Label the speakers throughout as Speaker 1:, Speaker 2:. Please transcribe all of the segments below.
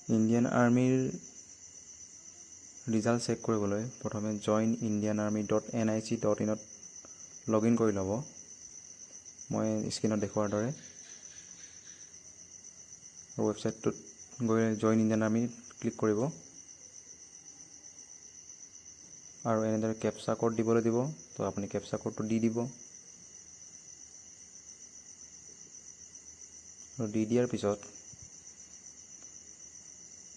Speaker 1: Indian আৰ্মিৰ result check কৰিবলৈ প্ৰথমে joinindianarmy.nic.in ত লগইন কৰি ল'ব। মই স্ক্ৰীনত দেখুৱাৰ দৰে ৱেবছাইটটোত গৈ জইন ইণ্ডিয়ান আৰ্মি ক্লিক কৰিব আৰু এনেদৰে কেপচা কোড দিবলৈ দিব। তো আপুনি কেপচা কোডটো দি দিব আৰু দি দিয়াৰ পিছত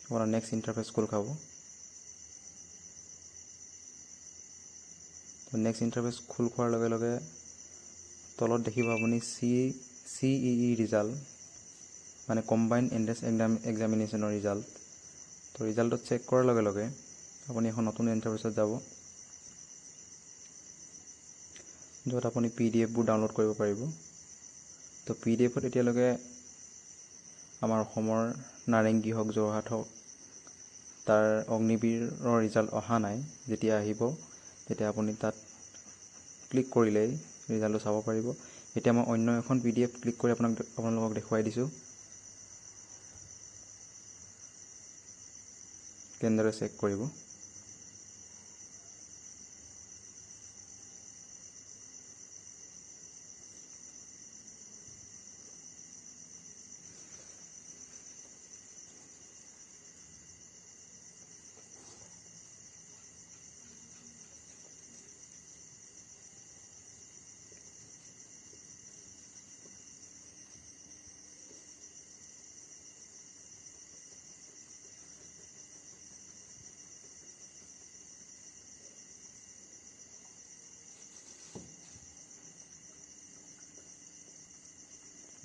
Speaker 1: আপোনাৰ নেক্সট ইণ্টাৰফেচ খোল খাব। তো নেক্সট ইণ্টাৰফেচ খোল খোৱাৰ লগে লগে তলত দেখিব আপুনি CEE ৰিজাল্ট, মানে কম্বাইণ্ড এন্ট্ৰেন্স এক্সামিনেশ্যনৰ ৰিজাল্ট। তো ৰিজাল্টত চেক কৰাৰ লগে লগে আপুনি এখন নতুন ইণ্টাৰফেচত যাব, য'ত আপুনি PDF-বোৰ ডাউনলোড কৰিব পাৰিব। তো PDF-ত এতিয়ালৈকে আমাৰ অসমৰ নাৰেংগী হওক, যোৰহাট হওক, তাৰ অগ্নিবীৰৰ ৰিজাল্ট অহা নাই। যেতিয়া আহিব তেতিয়া আপুনি তাত ক্লিক কৰিলেই ৰিজাল্টটো চাব পাৰিব। এতিয়া মই অন্য এখন PDF ক্লিক কৰি আপোনালোকক দেখুৱাই দিছোঁ কেনেদৰে চেক কৰিব।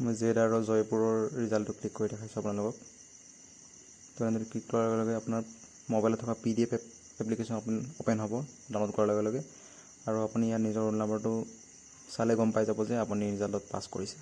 Speaker 1: মই জেড আৰু জয়পুৰৰ ৰিজাল্টটো ক্লিক কৰি দেখাইছোঁ আপোনালোকক। তো এনেদৰে ক্লিক কৰাৰ লগে লগে আপোনাৰ মোবাইলত থকা PDF এপ্লিকেশ্যন অ'পেন হ'ব ডাউনলোড কৰাৰ লগে লগে, আৰু আপুনি ইয়াত নিজৰ ৰোল নম্বৰটো চালে গম পাই যাব যে আপুনি ৰিজাল্টত পাছ কৰিছে।